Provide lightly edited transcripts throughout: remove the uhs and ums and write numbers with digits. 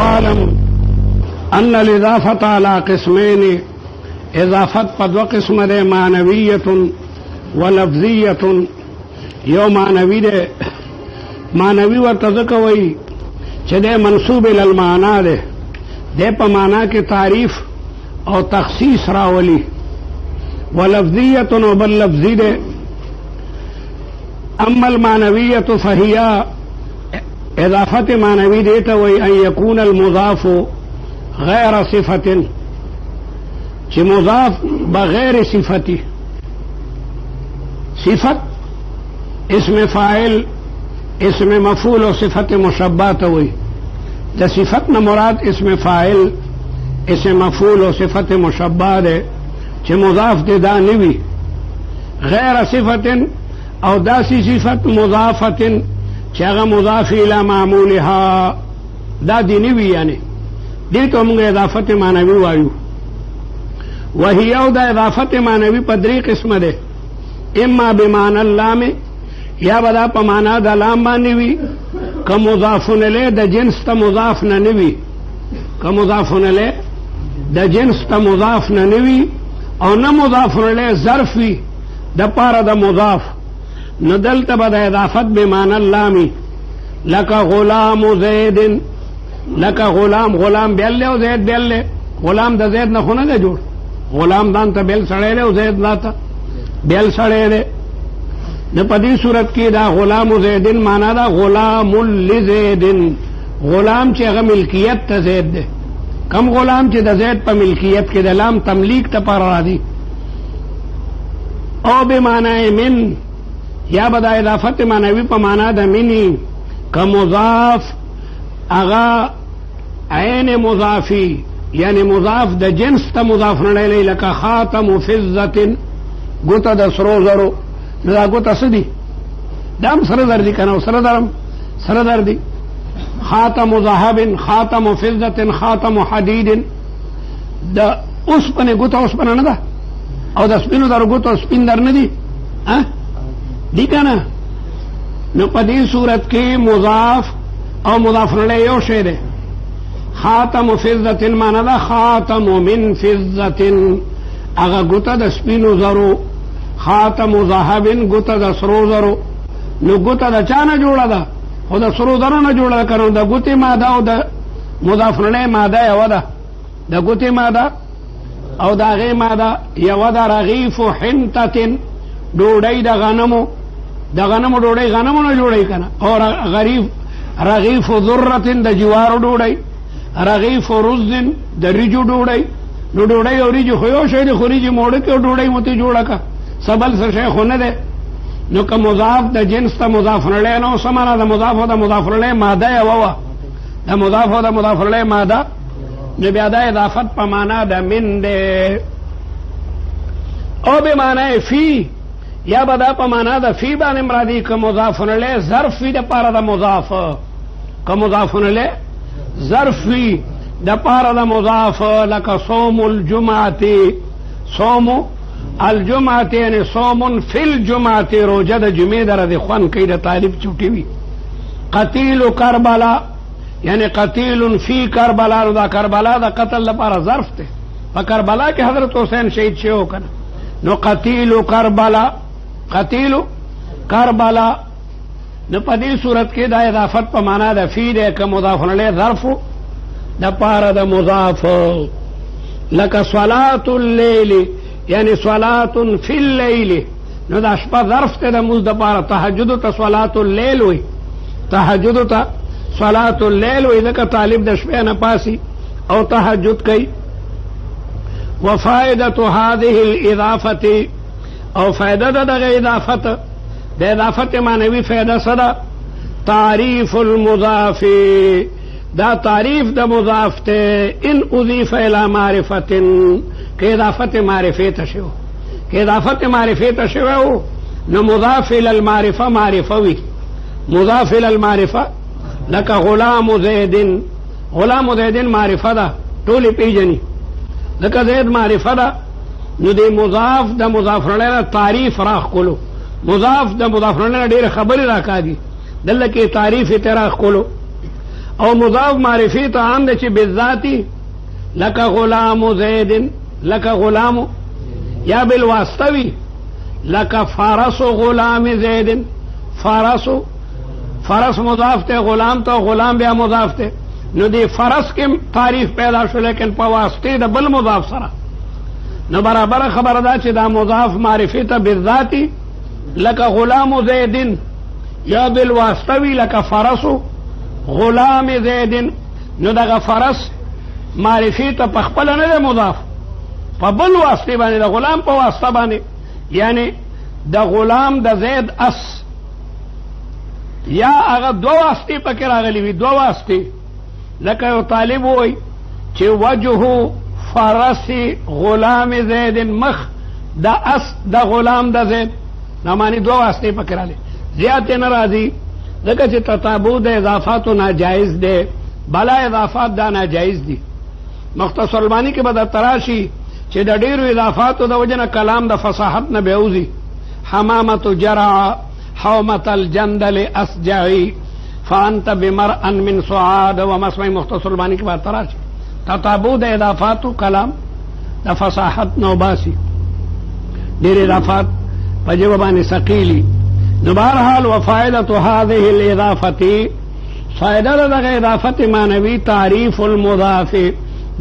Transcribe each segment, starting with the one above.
واعلم ان الاضافه على قسمين اضافت په دوه قسمه ده معنویه ولفظیه یو معنوی ده معنوی ورته ځکه وایي چې ده منسوب الی المعنی ده ده په معنا کې تعریف او تخصیص راولي ولفظیه او بل لفظی ده اما المعنویه فهي اضافت معنوی دیتا وی ان یکون المضاف غیر صفت چې مضاف بغیر صفتی صفت اسم فاعل اسم مفعول و صفت مشبهه وی د صفت نه مراد اسم فاعل اسم مفعول و صفت مشبهه ده چې مضاف ده دا نوی غیر صفت او داسی صفت مضافت چې هغه مضاف الی معمولها دا دینی وی یعنی دې ته موږ اضافت معنوي وایو وهي او دا اضافت معنوي په درې قسمه ده اما بمعنى اللام یا بدا په معنا د لام باندې وي که مضاف الیه د جنس ته مضاف نه نوي که مضاف الیه د جنس ته مضاف نه نوي او نه مضاف الیه ظرف وي د پاره د مضاف نو دلته به د اضافت بمعنى اللام لکه غلام زید لکه غلام بیل له او زید بیل له غلام د زید نه خو نه جوړ غلام دان ته بیل سړی له او زید لاته بیل سړی له نو په دې صورت کې دا غلام زیدن معنا دا غلام لزیدن غلام چې هغه ملکیت ته زید ده کم غلام چې د زید په ملکیت کې د لام تملیک ته پر راځي او بمعنى من یا بدا اضافت معنوی په معنا د منی که مضاف اغا عین مضافی یعنی مضاف د جنس ته مضاف نه لري لکه خاتم فضه ګوته د سرو زرو دا ګوته سدي دام سره در دي کنه سره درم سره در دي خاتم ذهب خاتم فضه خاتم حديد د اوس پنه ګوته اوس پنه نه ده او د سپینو در ګوته سپین در نه دي ها دی کنه نو په دې صورت کې مضاف او مضاف الیه یو شی ده خاتم فضه معنا ده خاتم من فضه هغه ګوته د سپینو زرو خاتم ذهب ګوته د سرو زرو نو ګوته د چا نه جوړه ده خو د سرو زرو نه جوړه کړو د ګوتې ماده او د مضاف الیه ماده یو ده د ګوتې ماده او د هغې ماده یو ده رغیف حنطة ډوډۍ د غنمو ډوډۍ غنمو نه جوړی کنه او رغیف ذره د جوارو ډوډۍ رغیف رز د ریجو ډوډۍ نو ډوډۍ او ریجو خو یو شی دی خو ریجې موړه کې ډوډۍ مته جوړه کا سبل څه شی خو نه دی نو که مضاف د جنس ته مضاف الیه نو سمانه د مضاف او د مضاف الیه ماده یوه وه د مضاف او د مضاف الیه ماده نو بیا دا اضافت په معنا د من دی او بمعنی فی یا بدا په معنا د فی باندې مرادی که مضاف الیه ظرف وي د پاره د مضاف که مضاف الیه ظرف وي د پاره د مضاف لکه صوم الجمعه صوم الجمعه یعنی صوم فی الجمعه روزه د جمعې دره د خوان کوي د طالب چوټي وي قتیل کربلا یعنی قتیل فی کربلا نو دا کربلا د قتل لپاره ظرف ده په کربلا کې حضرت حسین شهید شو کنه نو قتیل کربلا نو په دې صورت کې دا اضافت په معنا د فی ده که مضاف الیه ظرف د پاره د مضاف لکه صلاة الليل یعنی صلاة فی اللیل نو دا شپه ظرف ته د مز د پاره تهجد ته صلاة الليل وي تهجد ته صلاة الليل وي ځکه طالب د شپې نه پاسي او تهجد کوي وفائدة هذه الاضافه او فائدہ دا دغه اضافت د اضافت معنوي فائدہ صدا تعریف المضاف دا تعریف د مضاف ته ان اضيف الى معرفه که اضافت معرفه ته شو که اضافت معرفه ته شو نو مضاف الى المعرفه معرفه وي مضاف الى المعرفه لکه غلام زید معرفه ده ټول پیژني لکه زید معرفه ده نو دی مضاف د مضاف الیه تعریف راخ کولو مضاف د مضاف الیه ډېر خبرې راکاږي دلته کې تعریف ته راخ کولو او مضاف معرفی ته عام دی چې بالذاتی لکه غلام زید لکه غلام یا بالواسطوی لکه فرس غلام زید فرس مضاف ته غلام ته غلام بیا مضاف ته نو دی فرس کې تعریف پیدا شو لیکن په واسطه د بل مضاف سره نو برابر خبره ده چې دا مضاف معرفی ته بالذاتی لکه غلام زید یا بالواسطوی لکه فرس غلام زید نو دغه فرس معرفی ته په خپل نه ده مضاف په بل واسطه باندې د غلام په واسطه باندې یعنی د غلام د زید اس یا هغه دو واسطه پکې راغلي وي دو واسطه لکه یو طالب وای چې وجه فرس غلام زید مخ د اس د غلام د زید نه معنی دو واسطه پکې راغلي زیات نه راځي ځکه چې تتابع د اضافات ناجایز دی بلا اضافات دا ناجایز دي مختصر المانی کې به د تراشی چې د ډیرو اضافاتو د وجنه کلام د فصاحت نه بیوزي حمامت جرع حومت الجندل اسجعی فانت بمرء من سعاد و مسمع مختصر المانی کې به تراشی تتابع د اضافاتو کلام د فصاحت نو باسي ډیر اضافات په جواب باندې ثقيلي نو بهرحال وفائدة هذه الاضافه فائدہ دغه اضافت معنوی تعریف المضاف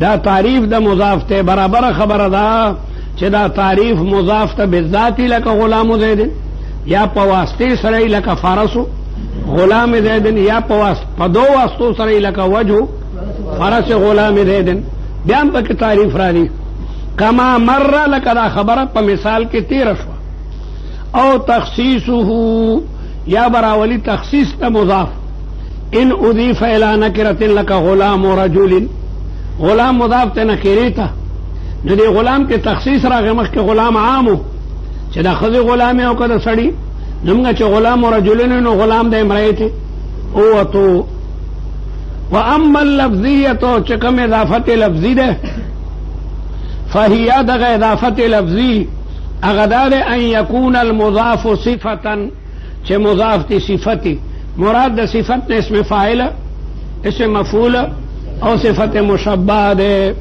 دا تعریف د مضاف ته برابر خبره ده چې دا تعریف مضاف ته بالذات لکه غلام زید یا په واسطه سره لکه فرس غلام زید یا په دو واسطو سره لکه وجه فرس غلام زید بیان په تعریف را دي کما مر لکه دا خبره په مثال کې تیر شو او تخصیصه یا براولی تخصیص ته مضاف ان اضیف الى نکرة لك غلام رجل غلام مضاف ته نکری ته نو دی غلام کې تخصیص راغی مخکې غلام عامو چې دا ښځې غلام او که د سړي نو موږ چې غلام رجلن نو غلام د امرأې ته اوتو واما اللفظیة چې کوم اضافت لفظي ده فهي دغه اضافت لفظي هغه دا ده ان یکون المضاف صفة چې مضاف تی صفتی مراد د صفت اسم فاعل اسم مفعول او صفت مشبہ ده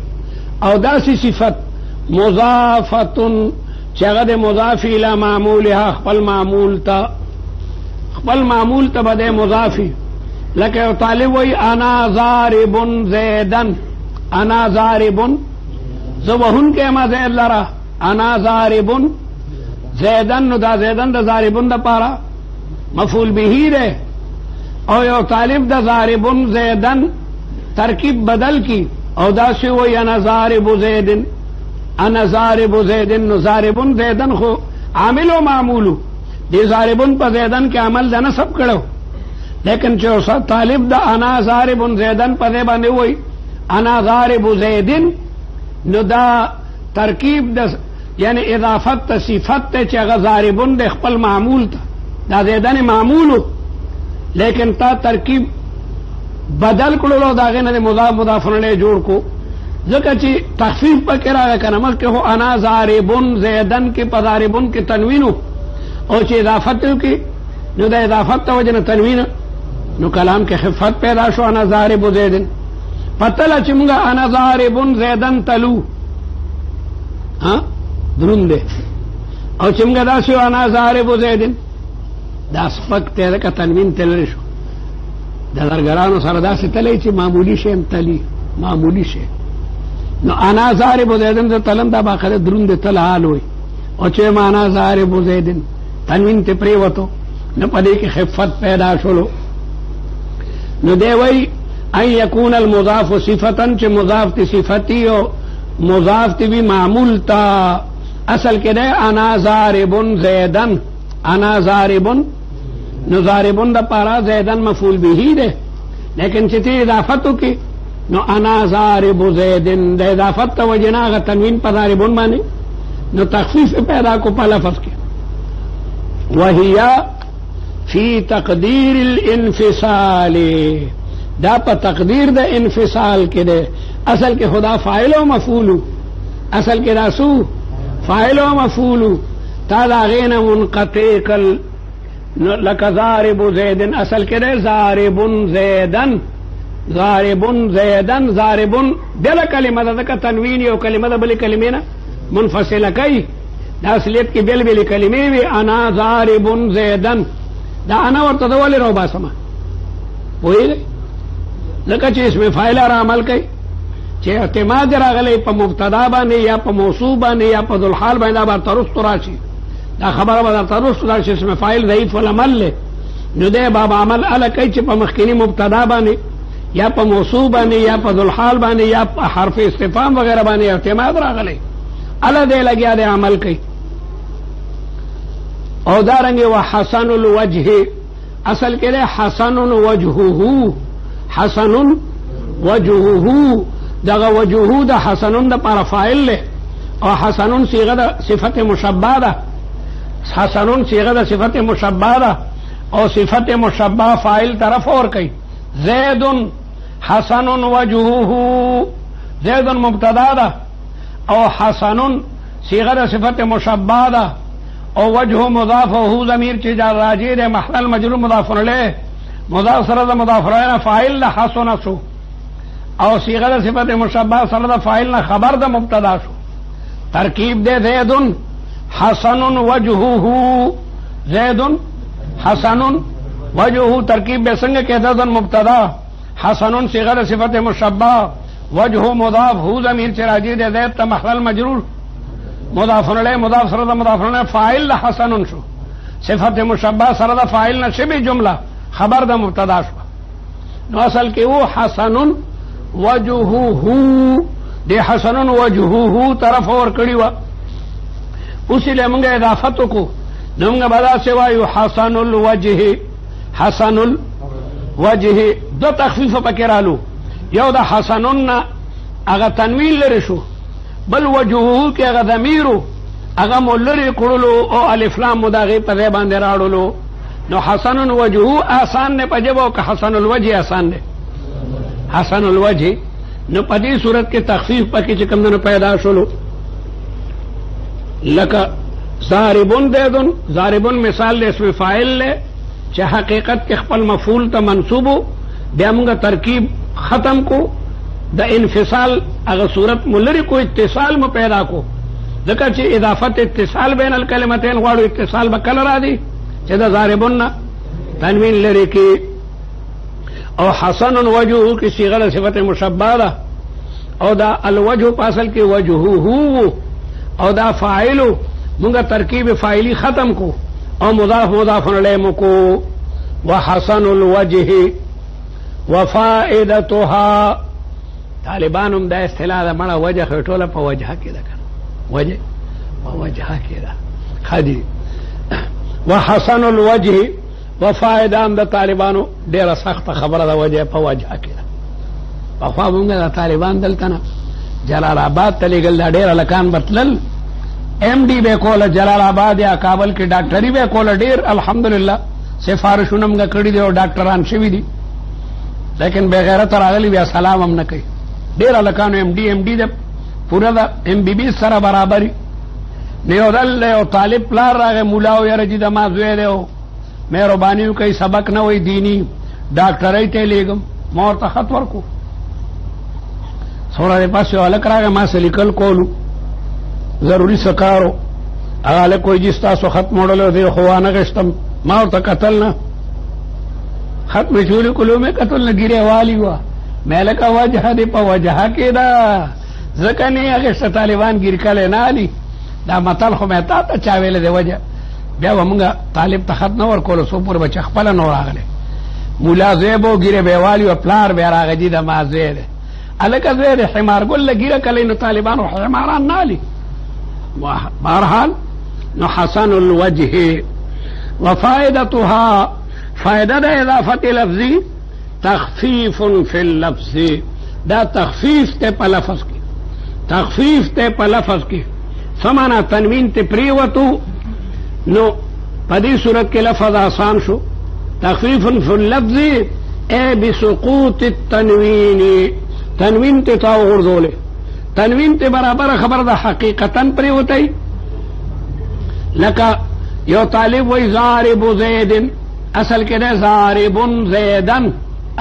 او داسی صفت مضافتن چې هغه د مضاف الی معمولها خپل معمول ته بده مضافی لکه یو طالب وی انا ضارب زیدن انا ضارب زوهن کې ما زید لرا انا ضارب زیدن نو دا زیدن د ضاربن د پارا مفعول به ده او یو طالب د ضاربن زیدن ترکیب بدل کی او دا سی وی انا ضارب زیدن انا ضارب زیدن نو ضاربن زیدن خو عامل و معمولو دی ضاربن پا زیدن کے عمل دا نصب کرو لیکن چو طالب دا انا ضارب زیدن پا زیبانی وی انا ضارب زیدن نو دا ترکیب دا یعنی اضافت تا صفت تا چاگا ضاربن دا خپل معمول تا دا زیدن معمولو لیکن تا ترکیب بدل کړلو دا غنه د مضافونه له جوړ کو ځکه چې تخفیف پکې راغی کنه مخکې هو انا ضاربن زیدن کې په ضاربن کې تنوین او چې اضافت کې نو د اضافت ته وجنه تنوین نو کلام کې خفت پیدا شو انا ضارب زیدن پتل چې موږ انا ضاربن زیدن تلو ها درنده او چې موږ دا شو انا ضارب زیدن دا سپک ته د تنوین تل شو د لرګرانو سره داسې تلی چې معمولی شی هم تلی معمولی شی نو انا ضارب زیدن د تلم دا باقاعده دروند تل حال وي او چې ما انا ضارب زیدن تنوین ته پریوتو نو پدې کې خفت پیدا شولو نو دی وی ان یکون المضاف صفتا چې مضاف تی صفتی او مضاف تی بھی معمول تا اصل کې ده انا ضارب زیدن انا ضارب نو ضاربن دا پارا زیدن مفعول به ده لیکن چې تی اضافتو کې نو انا ضارب زیدن دا اضافت تا وجنا غا تنوین پا ضاربن مانی نو تخفیف پیدا کو پا لفظ کے وہیا فی تقدیر الانفصال دا پا تقدیر دا انفصال کے دے اصل کے خدا فاعل و مفعول اصل کے دا سو فاعل و مفعول تا دا غین منقطع کل لک ضارب زیدن اصل کے دے ضارب زیدن ضاربن زیدن ضاربن بل کلمه ده که تنوین یو کلمه ده بل کلمه نه منفصله کوي دا اصلیت کې بل بل کلمې وي انا ضاربن زیدن دا انا ورته د ولې رو باسمه پوهېږئ لکه چې اسم فاعل را عمل کوي چې اعتماد راغلی په مبتدا باندې یا په موصوف باندې یا په ذوالحال باندې دا به ترستو راشي دا خبره به درته رستو راشي اسم فاعل ضعیف العمل له نو دی باب عمل اله کوي چې په مخکینی مبتدا باندې یا په موصوف باندې یا په ذوالحال باندې یا په حرف استفهام وغیرہ باندې اعتماد راغلی اله دی لګیا دی عمل کوي او دارنګه وحسن الوجه اصل کې ده حسن وجهه حسن وجهه دغه وجهه د حسن د پر فاعل له او حسن صيغه د صفت مشبعه ده حسن صيغه د صفت مشبعه ده او صفت مشبعه فاعل طرف اور کوي زید حسن وجهه زید مبتدا ده او حسن صيغه د صفت مشبعه ده او وجه مضاف او ضمیر چې جار راجع ده محل مجرور مضاف الیه مضاف سره د مضاف الیه فاعل حسن شو او صيغه د صفت مشبعه سره د فاعل نه خبر د مبتدا شو ترکیب ده زید حسن وجهه زید حسن وجهه ترکیب به څنګه کې ده مبتدا حسن صيغه د صفت مشبعه وجه مضاف هو ضمیر چې راجع ده زید ته محل مجرور مضاف الیه مضاف سره د مضاف الیه فاعل حسن شو صفت مشبعه سره د فاعل نه شبه جمله خبر د مبتدا شو نو اصل کې وو حسن وجهه دی حسن وجهه طرف اور کړی و اوس له موږ اضافت کو نو موږ بلا سوایو حسن الوجه حسن الوجه دو تخفیف پکې رالو یو د حسنن هغه تنوین لري شو بل وجهه کې هغه ضمیرو هغه مولری کړلو او الف لام مداغه په ځای باندې راړلو نو حسن وجهه آسان نه پجبو که حسن الوجه آسان نه حسن الوجه نو په دې صورت کې تخفیف پکې چې کوم نه پیدا شولو لکه ضاربون دیدن ضاربون مثال د اسم فاعل له چې حقیقت کې خپل مفعول ته منصوب بیا موږ ترکیب ختم کو د انفصال هغه صورت ملری کو اتصال مو پیدا کو ځکه چې اضافت اتصال بین الکلمتین غواړو اتصال به کله راځي چې د ضاربون تنوین لري کې او حسن وجهه کی صيغه صفت مشبعه او دا الوجه په اصل کې وجهه او دا فاعل موږ ترکیب فاعلی ختم کو او مضاف مضاف الیه مکو وحسن الوجه وفائدتها طالبانم دا اصطلاح ده مړه وجه خټوله په وجه کې ده وجه په وجه کې ده خدي وحسن الوجه وفائده هم د طالبانو ډیره سخت خبره ده وجه په وجه کې ده په خوا موږ د طالبان دلته نه جلال آباد ته لېږل ډیره لکان بتلل ایم ڈی به کوله جلال آباد یا کابل کې ډاکټري به کوله ډیر الحمدلله سفارشونه موږ کړي دي او ډاکټران شوي دي لیکن بغیرت راغلی بیا سلام هم نه کوي ډیر لکانو ایم ڈی د پورا د ایم بی بی سره برابري نه ودل او طالب پلار راغی مولا او یاره چې د ما زوی دی او مهرباني کوي سبق نه وای دینی ډاکټرای ته لګم مور ته خط ورکو سوره پاسه الک راغی ما سلیکل کولو ضروری سکارو هغه کوئی جستا سو خط موړل دی خو نه غشتم ما ورته قتل نه خط مشول کلو میں قتل نه ګیره والی وا ملک وجه دی په وجه کې دا ځکه نه هغه طالبان ګیر کله نه علي دا متل خو مې تا ته چا ویل دی وجه بیا ومنګه طالب ته خط نه ورکول سو پر بچ خپل نور راغله مولا زیبو ګیره به والی او پلار به راغی د ما زید الکه زید حمار ګل ګیره کله نو طالبان حماران نه علي بهرحال نو حسن الوجه وفائدتها فائدہ دا اضافت لفظی تخفیف فی اللفظ دا تخفیف تے پا لفظ کی تخفیف تے پا لفظ کی سمانا تنوین تے پریوتو نو پدی صورت کے لفظ آسان شو تخفیف فی اللفظ اے بسقوط التنوین تنوین تے تاو غرزولے تنوین تے برابر خبر دا حقیقتاً پریوتائی لکا یو طالب وی ضارب زیدن اصل کے دے ضاربن زیدن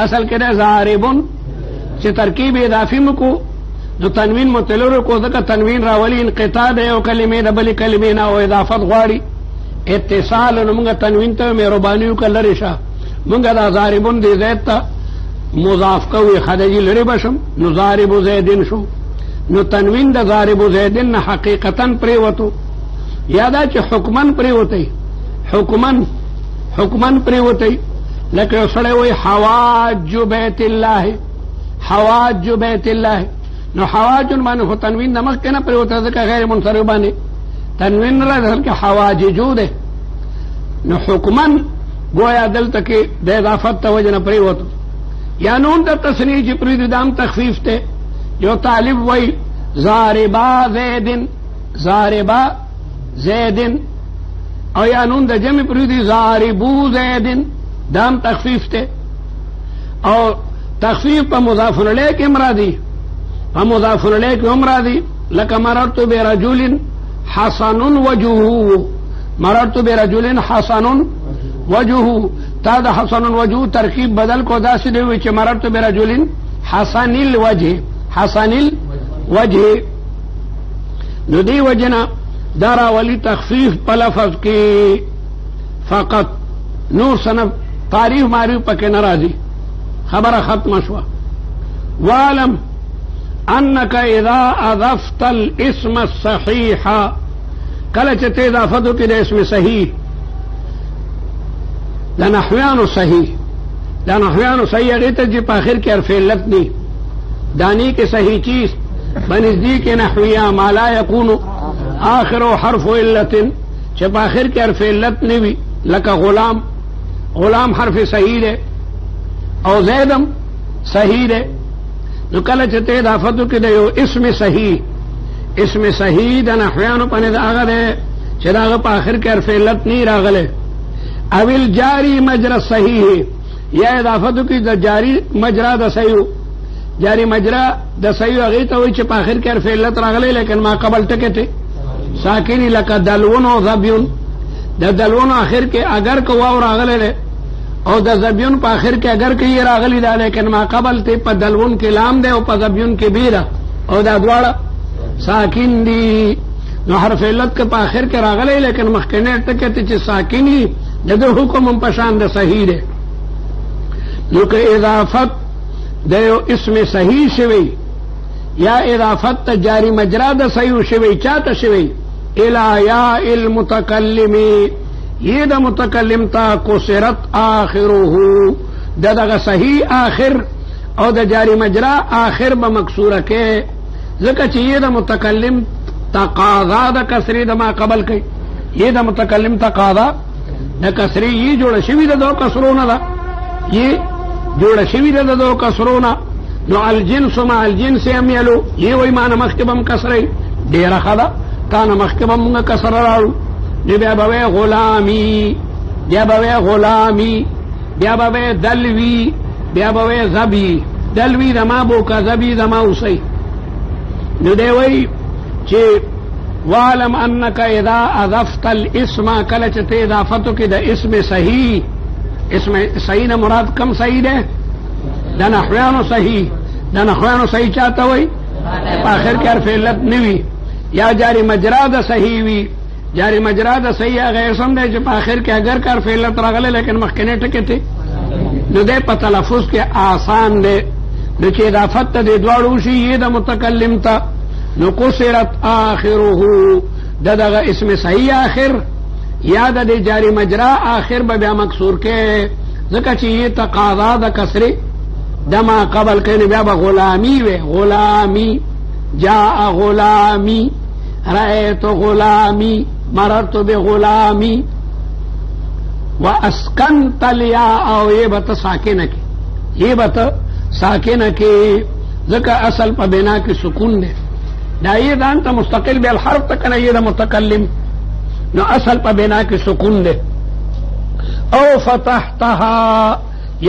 اصل کے دے ضاربن چې ترکیب اضافي مکو نو تنوین متلور کو ځکه تنوین راولي انقطاع د یو کلمې د بلې کلمې نه او اضافت غواړي اتصال نو موږ تنوین ته مهرباني وکړه لرې شه موږ دا ضاربون دی زید ته مضاف کوي خدجي لرې بشم نو ضارب زیدن شو نو تنوین د ضارب زیدن نه حقیقتا پریوتو یادا چې حکمن پریوتی حکمن پریوتی لکه سړی وایي حواج بیت الله حواج بیت الله نو حواجن باندې خو تنوین د مخکې نه پریوته ځکه غیر منصرف باندې تنوین نه راځي که حواججو ده نو حکمن گویا دلته کې د اضافت ته وجه نه پریوتو یا نون د تصنیع چې پریدو دام تخفیف ته یو طالب وایي ضاربا زیدن او یا نون د جمع پریدو ضاربو زیدن دام تخفیف ته او تخفیف په مضاف الیه کې مرادي په مضاف الیه کې هم راځي لکه مررت برجل حسن وجهه مررت برجل حسن وجهه تا د حسن وجهه ترکیب بدل کو داسې دی چې مررت برجل حسن الوجه نو دی وجنا دارا ولی تخفیف په لفظ کې فقط نور سنف تعریف معریف پکې ناراضي خبره ختم شو وعلم انك اذا اضفت الاسم الصحيح کله چې ته اضافه وکړې د اسم صحیح د نحویانو صحیح هغې ته چې په آخر کې حرف علت دی دانی کې صحیح چیز بنزدیک نحویه ما لا يكون آخر حرف علت چې په آخر کې حرف علت نه وي لکه غلام حرف صحیح دی او زیدم صحیح دی نو کله چې ته اضافه وکړې د یو اسم صحیح د نحویانو په نه هغه دی چې د هغه په آخر کې حرف علت نه راغلی او الجاری مجرا صحیح یا اضافه وکړې د جاری مجرا د صحیح جاری مجرا د صحیح هغې ته وایي چې په آخر کې حرف علت راغلی لیکن ما قبل ټکې ته ساکنی لکه دلون او ذبیون د دلون آخر کې اگر که واو راغلی دی او د ذبیون په آخر کې اگر که یې راغلی ده لیکن ما قبل ته په دلون کې لام دی او په ذبیون کې بی ده او دا دواړه ساکن دي نو حرف علت که په آخر کې راغلی لیکن مخکنی ټکې ته چې ساکن وي د ده حکم هم په شان د صحیح دی نو که اضافت د یو اسم صحیح شوی یا اضافت ته جاری مجرا د صحیح شوی چاته شوی الی یاء المتکلم یہ دا متکلم تا کسرت آخره دغه صحیح آخر او د جاری مجرا آخر به مکسوره کې ځکه چې یہ دا متکلم تقاضا د کسری د ما قبل کوي یہ دا متکلم تقاضا د کسری یہ جوړه شوی د دو کسرونه ده یہ جوړه شوی د دو کسرونه نو الجنس مع الجنس یمیلو یہ وای معنی مخکې به هم کسری ډېره ښه ده کانه مخکې به موږ کسر راړو بیا به غلامی بیا به دلوی بیا به زبی دلوی دما بوکا زبی دما اوسی نو دی وی چې وعلم انک اذا اضفت الاسم کله چې ته اضافتو کې د اسم صحیح نه مراد کم صحیح ده د نحویانو صحیح چاته وی په آخر کې حرف علت نه وي یا جاری مجرا د صحیح وي جاری مجرا د صحیح هغه اسم دی چې په آخر کې اگر کار فعلت راغلی لیکن مخکنی ټکې ته نو دی په تلفظ کې آسان دی نو چې اضافت ته د دواړو شي د متکلم ته نو قصرت آخره د دغه اسم صحیح آخر یا د جاری مجرا آخر به بیا مکسور کې ځکه چې یہ تقاضا د کسرې د ما قبل کې بیا به غلامی وي غلامی جاء غلامی رأيت غلامی مررت بغلامی واسکنت الياء او یہ بتا ساکنه کی ذکر اصل پا بنا کی سکون دے دا یہ دانتا مستقل بے الحرف تکنا یہ دا متکلم نو اصل پا بنا کی سکون دے او فتحتها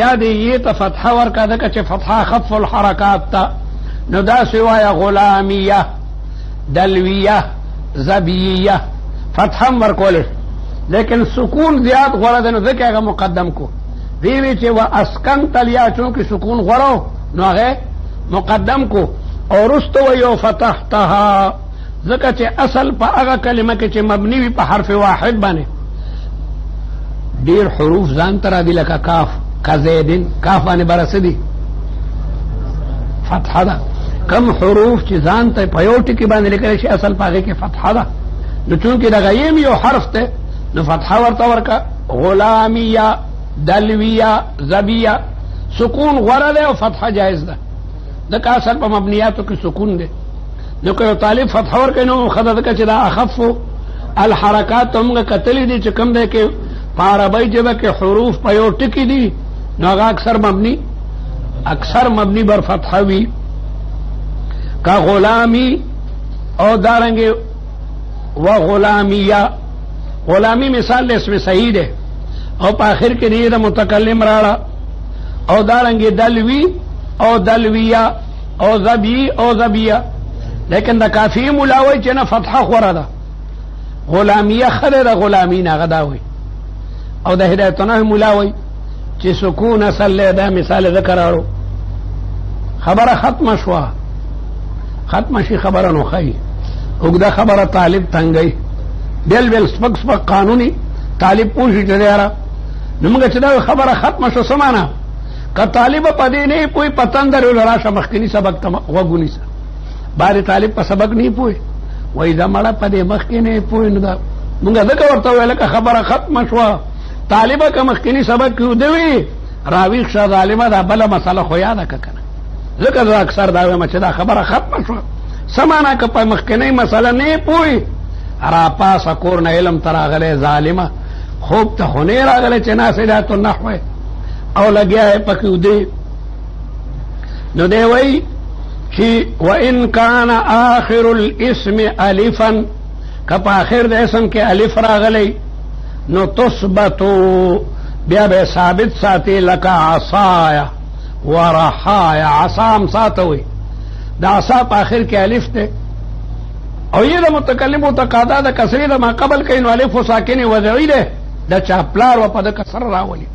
یا دی یہ تا فتحہ ورکا دکا چه فتحہ خف الحرکات تا نو دا سوایا غلامیہ دلویہ زبیہ فتحم ورکولش لیکن سکون زیاد غورا دنو ذکر اگا مقدم کو دیوی چه و اسکن تلیا چونکہ سکون غورو نو اگے مقدم کو او رستو یو فتحتها ځکه چې اصل په هغه کلمه کې چې مبني وي په حرف واحد باندې ډیر حروف ځان ته راځي لکه کاف کزیدن کاف باندې برسدي فتحه ده کم حروف چې ځان ته په یو ټکي باندې لیکل شي اصل په هغه کې فتحه ده نو چونکې د غیم یو حرف ته نو فتحه ورته ورکه غلامیه دلویه زبیه سکون غوره ده او فتحه جایز ده ځکه اصل په مبنیاتو کې سکون ده نو که یو طالب فتحه ورکوي نو ښه ده ځکه چې دا اخفو الحرکات ته موږ کتلي دي چې کوم دی کې په عربۍ ژبه کې حروف په یو ټکي دي نو هغه اکثر مبني بر فتحه وي کا غلامی او دارنګې و غلامیه غلامی مثال د اسم صحیح ده او په آخر کې دی د متکلم راړه او دارنګې دلوی او دلویه او زبی او زبیه لیکن د کافی ملاوی چې نه فتحه خوره ده غلامیه خره ده غلامین هغه دا وي او د هدایت الله ملاوی چې سکون اصل ده مثال ذکر اړو خبره ختم شي خبره نو خی وګدا خبره طالب تنګي بل سپک قانوني طالب پوښي چې یاره نو موږ چې دا خبره ختم شو سمانا که طالب پدې نه پوي پتن درو راشه مخکنی سبق ته وګونی سره بار طالب په سبق نه پوي وای دا مړه پدې مخکنی پوي نو دا موږ ځکه ورته ویل که خبره ختم شو طالبه که مخکنی سبق کیو دی راویښ شه ظالمه دا بله مسله خو یاده که کنه ځکه زه اکثر دا وایم چې دا خبره ختمه شوه سمانه که په مخکنۍ مسله نه پوي را پاسه کور نه علم ته راغلی ظالمه خوب ته خو نه راغلی چې ناصلات النحو او لګیا یې پکې ودی نو دی وایي چې وان کان آخر الاسم الفا که په آخر د اسم کې الف راغلی نو تثبتو بیا به ثابت ساتي لکه عصایا ورحایا عصام ساتوي دا عصا په آخر کې الف ده او یې د متکلم متقاضا د کسرې د ما قبل کین الف ساکن وضعی ده د چاپلار و په د کسر راولي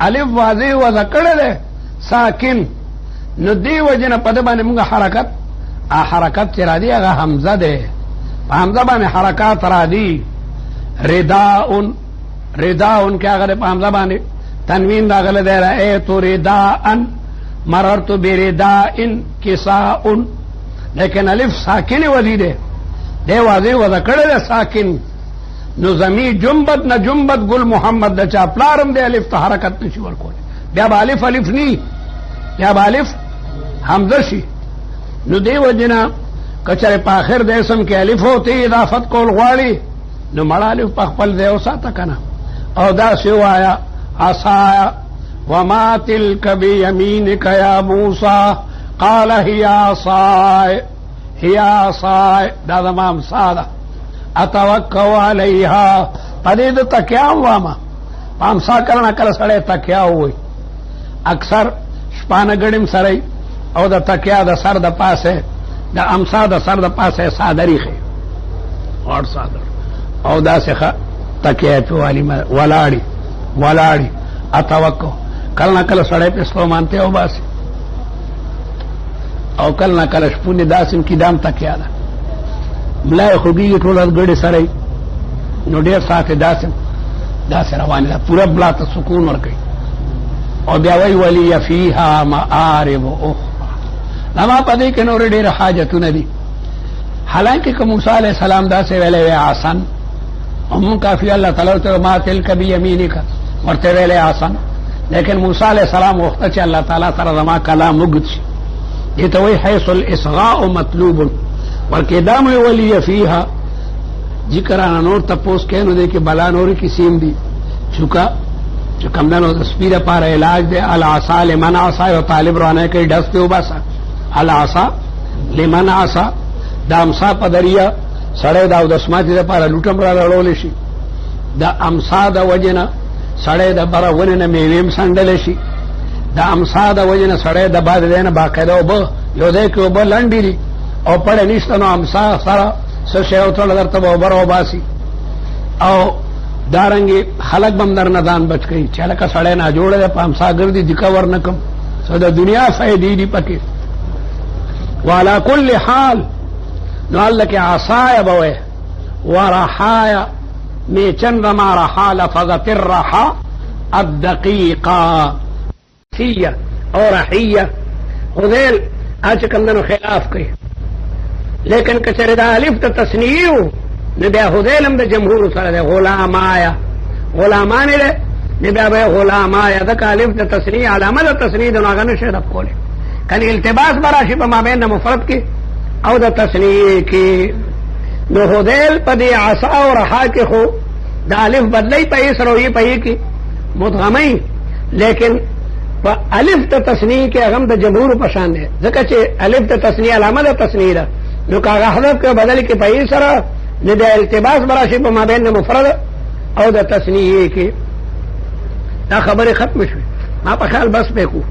الف واضح و ذکر ده ساکن نو دی وجنه په د باندې موږ حرکت چې را دي هغه حمزه ده په حمزه باندې حرکات را دي رداء کې هغه په حمزه باندې تنوین راغله ده رأیت رداء مررت برداء کساء لیکن الف ساکن ودی ده دی واضح و ذکر ده ساکن نو زمی جنبت نه جنبت گل محمد د چا پلارم دی الف ته حرکت نشي ورکول بیا به الف نی بیا به الف حمزه شي نو دی وجنا کچره په اخر د اسم کې الف ہوتی اضافت کول غواړي نو مړه الف په خپل ځای وساته کنه او دا سوایا عصایا وما تلك بيمينك يا موسى قال هي عصاي دا زمام ساده اتوکو علیها پدې د تکیاو واما پامسا کرنا کله سړی تکیاو وي اکثر شپانه ګړم سړی او د تکیا د سر د پاسه د امسا د سر د پاسه صادری خي اور صادر او دا څخه تکیا په والی ولاړی اتوکو کله کله سړی په سلو مانته او باسي او کله کله شپونه داسم کی دام تکیا ده ملای خوږي ټول غړي سره نو ډېر ساته داسې روان ده پورا بلا ته سکون ورکړي او بیا وی ولی فیها معارب اخرى لما پدې کې نور ډېر حاجتونه دي حالانکه که موسی علیہ السلام داسې ویلې آسان هم کافی الله تعالی ته ما تلک بیمینک ورته ویلې آسان لیکن موسی علیہ السلام وخت چې الله تعالی سره زما کلام وګت شي دې ته وی حيث الاصغاء مطلوب ورکې دام ولی فیها ذکرانا نور تپوس کینو دے کہ بلا نوری کی سیم دی چکا چکم دنو سپیدہ پارا علاج دے العصا لمن عصا و طالب روانے کئی ڈس دے باسا العصا لمن عصا دا امسا پا دریا سڑے دا دسماتی دا پارا لوٹم را رڑو لشی دا امسا دا وجنا سڑے دا برا ونن میویم سندلشی دا امسا دا وجنا سڑے دا بعد دینا باقیدہ و با یو دے کہ و با لنڈی دی او پڑے نشتنو امسا سارا سشے او تر در تب اوبر او باسی او دارنگی خلق بم در ندان بچ گئی چلکا سڑے نا جوڑے دے پا امسا گردی دکا ورنکم سو دا دنیا فائدی دی پکی وعلى كل حال قال لك عصايا بويه ورحايا ميچن رما رحا لفظت الرحا الدقيقة سية او رحية خذيل آج کمدنو خلاف کئی لیکن کچر دا الف دا تسنییو نبیا خذیلم دا جمهور سر دا غلام آیا غلامان لے نبیا بے غلام آیا دا الف دا تسنیی علامہ دا تسنیی دا ناغن شرف کولے کنی التباس براشی پا مابین دا مفرد کی او دا تسنیی کی نو خذیل پا دی عصا و رحا کی خو دا الف بدلی پا اس روی پا ہی کی مدغمی لیکن الف ته تسنیه کې هغه د جمهور په شان دی ځکه چې الف ته تسنیه علامه د تسنیه ده نو کاغه حذف کې بدل کې په سره نه د التباس براشي په مابین مفرد او د تسنیه کې دا خبره ختم شوه ما په خیال بس به کو